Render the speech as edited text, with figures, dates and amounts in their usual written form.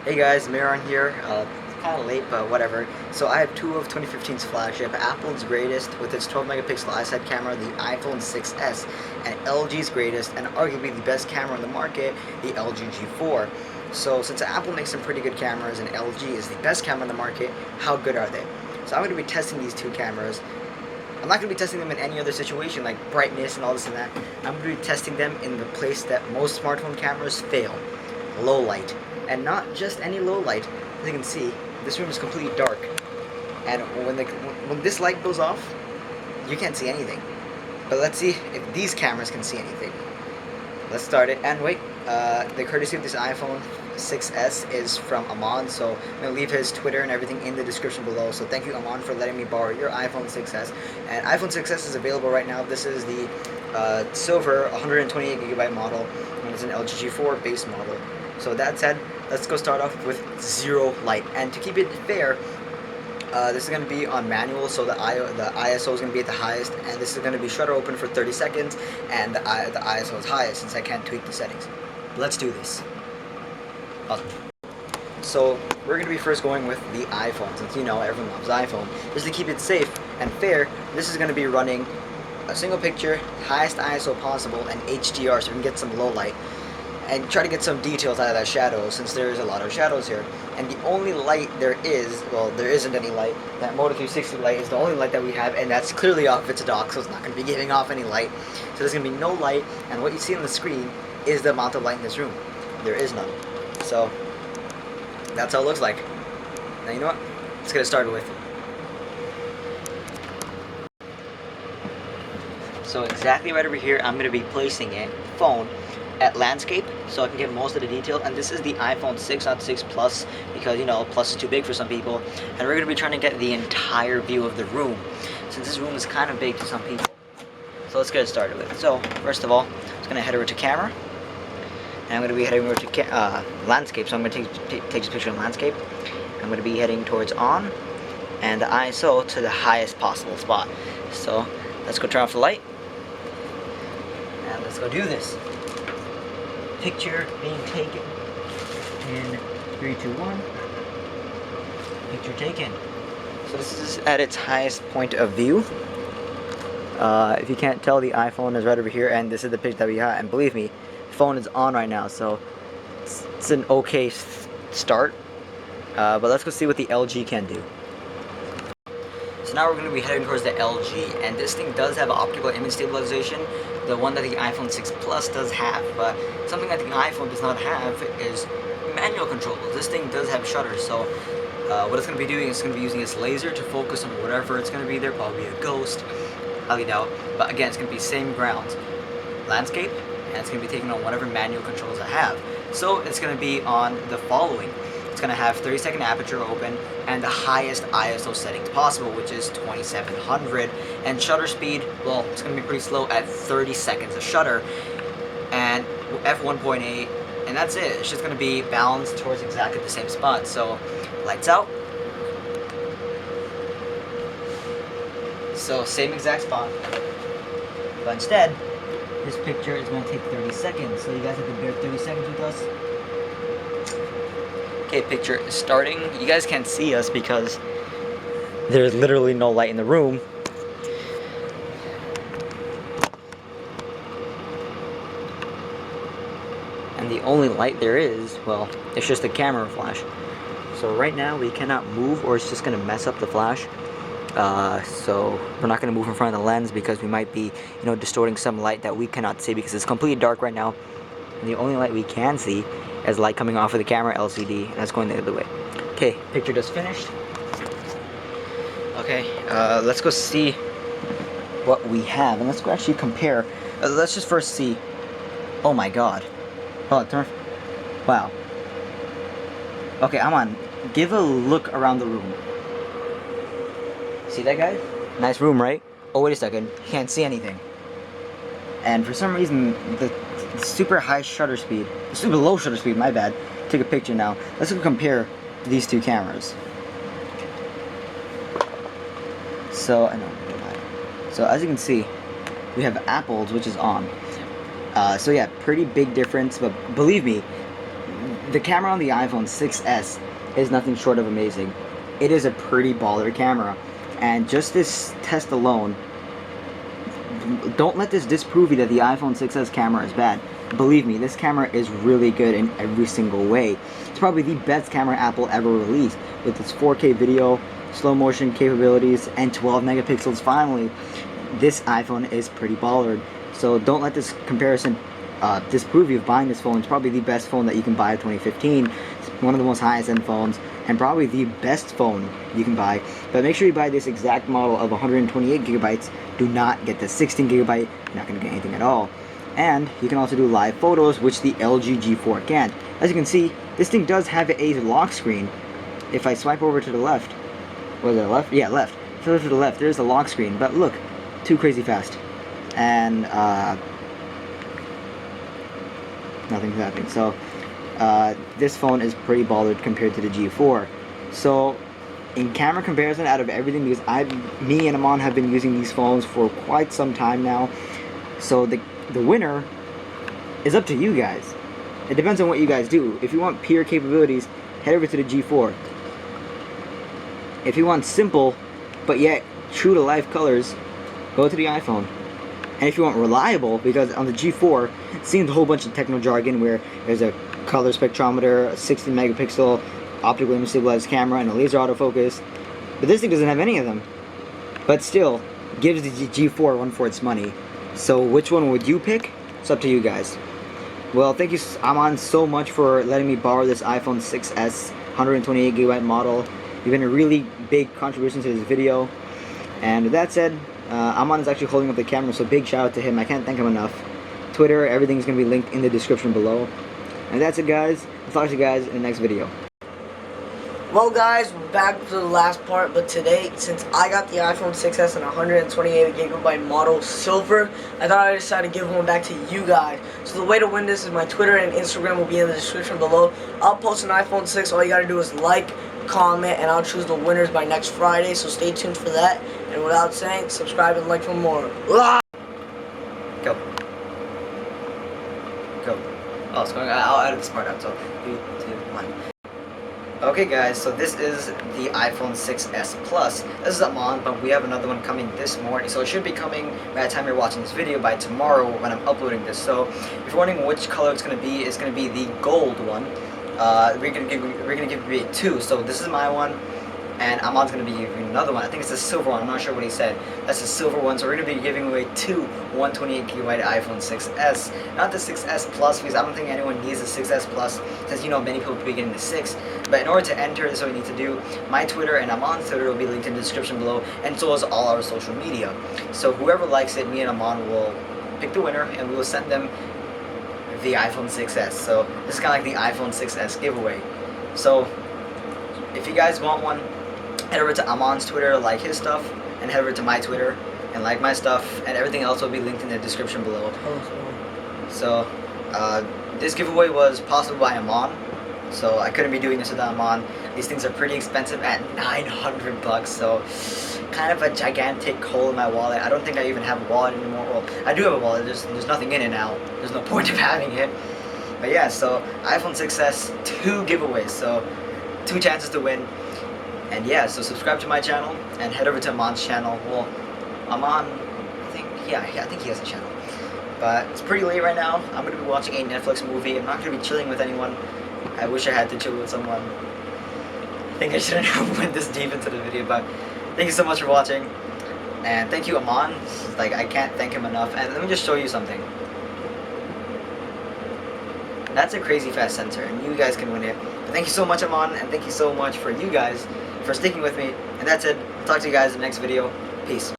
Hey guys, Miron here. It's kind of late, but whatever. So I have two of 2015's flagship, Apple's greatest with its 12 megapixel iSight camera, the iPhone 6s, and LG's greatest and arguably the best camera on the market, the LGG4. So since Apple makes some pretty good cameras and LG is the best camera on the market, how good are they? So I'm going to be testing these two cameras. I'm not going to be testing them in any other situation like brightness and all this and that. I'm going to be testing them in the place that most smartphone cameras fail, low light. And not just any low light. As you can see, this room is completely dark. And when this light goes off, you can't see anything. But let's see if these cameras can see anything. Let's start it. And wait, the courtesy of this iPhone 6s is from Aman, so I'm going to leave his Twitter and everything in the description below. So thank you, Aman, for letting me borrow your iPhone 6s. And iPhone 6s is available right now. This is the silver 128GB model, and it's an LGG4 base model. So that said, let's go start off with zero light. And to keep it fair, this is going to be on manual, so the ISO is going to be at the highest, and this is going to be shutter open for 30 seconds, and the ISO is highest since I can't tweak the settings. Let's do this. Awesome. So we're going to be first going with the iPhone, since you know everyone loves iPhone. Just to keep it safe and fair, this is going to be running a single picture, highest ISO possible, and HDR, so we can get some low light. And try to get some details out of that shadow, since there is a lot of shadows here. And the only light there is, well, there isn't any light. That Moto 360 light is the only light that we have, and that's clearly off its dock, so it's not going to be giving off any light. So there's going to be no light, and what you see on the screen is the amount of light in this room. There is none. So that's how it looks like. Now you know what? Let's get it started with. So exactly right over here, I'm going to be placing a phone at landscape so I can get most of the detail. And this is the iPhone 6, not 6 Plus, because you know Plus is too big for some people, and we're going to be trying to get the entire view of the room since this room is kind of big to some people. So let's get it started with. So first of all, I'm just going to head over to camera, and I'm going to be heading over to landscape. So I'm going to take this picture of landscape. I'm going to be heading towards on and the ISO to the highest possible spot. So let's go turn off the light and let's go do this. Picture being taken in 3, 2, 1. Picture taken. So this is at its highest point of view. If you can't tell, the iPhone is right over here, and this is the picture that we got. And believe me, the phone is on right now, so it's an okay start. But let's go see what the LG can do. So now we're going to be heading towards the LG, and this thing does have optical image stabilization, the one that the iPhone 6 Plus does have, but something that the iPhone does not have is manual controls. This thing does have shutters, so what it's going to be doing is it's going to be using its laser to focus on whatever it's going to be there, probably a ghost, highly doubt, but again, it's going to be same grounds, landscape, and it's going to be taking on whatever manual controls I have. So it's going to be on the following. It's going to have 30-second aperture open and the highest ISO settings possible, which is 2700. And shutter speed, well, it's going to be pretty slow at 30 seconds of shutter. And f1.8, and that's it. It's just going to be balanced towards exactly the same spot. So, lights out. So, same exact spot. But instead, this picture is going to take 30 seconds. So you guys have to bear 30 seconds with us. Okay, picture is starting. You guys can't see us because there's literally no light in the room. And the only light there is, well, it's just a camera flash. So right now we cannot move, or it's just going to mess up the flash. So we're not going to move in front of the lens because we might be, distorting some light that we cannot see because it's completely dark right now. And the only light we can see is light coming off of the camera LCD, and that's going the other way. Okay, picture just finished. Okay, let's go see what we have, and let's go actually compare. Let's just first see. Oh my God! Oh, turn. Wow. Okay, I'm on. Give a look around the room. See that, guys? Nice room, right? Oh, wait a second. Can't see anything. And for some reason, the super high shutter speed, super low shutter speed, my bad. Take a picture now. Let's go compare these two cameras. So, as you can see, we have Apple's, which is on. So yeah, pretty big difference, but believe me, the camera on the iPhone 6s is nothing short of amazing. It is a pretty baller camera, and just this test alone, don't let this disprove you that the iPhone 6s camera is bad. Believe me, this camera is really good in every single way. It's probably the best camera Apple ever released, with its 4K video, slow motion capabilities, and 12 megapixels finally. This iPhone is pretty baller. So don't let this comparison disprove you of buying this phone. It's probably the best phone that you can buy in 2015. It's one of the most highest end phones, and probably the best phone you can buy. But make sure you buy this exact model of 128 gigabytes. Do not get the 16 gigabyte. You're not going to get anything at all. And you can also do live photos, which the LGG4 can't. As you can see, this thing does have a lock screen. If I swipe over to the left, was it left? Yeah, left. If I go to the left, there's a lock screen. But look, too crazy fast. And nothing's happening. So this phone is pretty baller compared to the G4. So in camera comparison, out of everything, because me and Aman have been using these phones for quite some time now, so the winner is up to you guys. It depends on what you guys do. If you want pure capabilities, head over to the G4. If you want simple but yet true to life colors, go to the iPhone. And if you want reliable, because on the G4 it seems a whole bunch of techno jargon where there's a color spectrometer, a 16 megapixel optical image stabilized camera, and a laser autofocus, but this thing doesn't have any of them, but still gives the G4 one for its money. So which one would you pick? It's up to you guys. Well, thank you Aman so much for letting me borrow this iPhone 6s 128 gigabyte model. You've been a really big contribution to this video, and with that said, Aman is actually holding up the camera, so big shout out to him. I can't thank him enough. Twitter, everything's going to be linked in the description below. And that's it, guys. I'll talk to you guys in the next video. Well, guys, we're back to the last part, but today, since I got the iPhone 6s and 128 gigabyte model silver, I thought I'd decide to give one back to you guys. So the way to win this is my Twitter and Instagram will be in the description below. I'll post an iPhone 6. All you gotta do is like, comment, and I'll choose the winners by next Friday, so stay tuned for that. And without saying, subscribe and like for more. Go. Go. Oh, it's going. I'll edit this part out. So 3, 2, 1. Okay, guys. So this is the iPhone 6s Plus. This is Aman, but we have another one coming this morning. So it should be coming by the time you're watching this video by tomorrow when I'm uploading this. So if you're wondering which color it's gonna be, it's gonna be the gold one. We're gonna give you 2. So this is my one, and Aman's gonna be giving another one. I think it's the silver one. I'm not sure what he said. That's the silver one. So we're gonna be giving away 2 128 gigabyte iPhone 6s, not the 6s Plus, because I don't think anyone needs the 6s Plus, because you know many people will be getting the 6. But in order to enter, this is what you need to do. My Twitter and Aman's Twitter will be linked in the description below, and so is all our social media. So whoever likes it, me and Aman will pick the winner, and we will send them the iPhone 6s. So this is kind of like the iPhone 6s giveaway. So if you guys want one, head over to Aman's Twitter, like his stuff, and head over to my Twitter and like my stuff, and everything else will be linked in the description below. So this giveaway was possible by Aman, so I couldn't be doing this without Aman. These things are pretty expensive at $900, so kind of a gigantic hole in my wallet. I don't think I even have a wallet anymore. Well, I do have a wallet, there's nothing in it now. There's no point of having it. But yeah, so iPhone 6s, 2 giveaways, so 2 chances to win. And yeah, so subscribe to my channel and head over to Aman's channel. Well, Aman, I think he has a channel. But it's pretty late right now. I'm going to be watching a Netflix movie. I'm not going to be chilling with anyone. I wish I had to chill with someone. I think I shouldn't have went this deep into the video, but thank you so much for watching. And thank you, Aman. Like, I can't thank him enough. And let me just show you something. That's a crazy fast sensor, and you guys can win it. But thank you so much, Aman, and thank you so much for you guys for sticking with me. And that's it. I'll talk to you guys in the next video. Peace.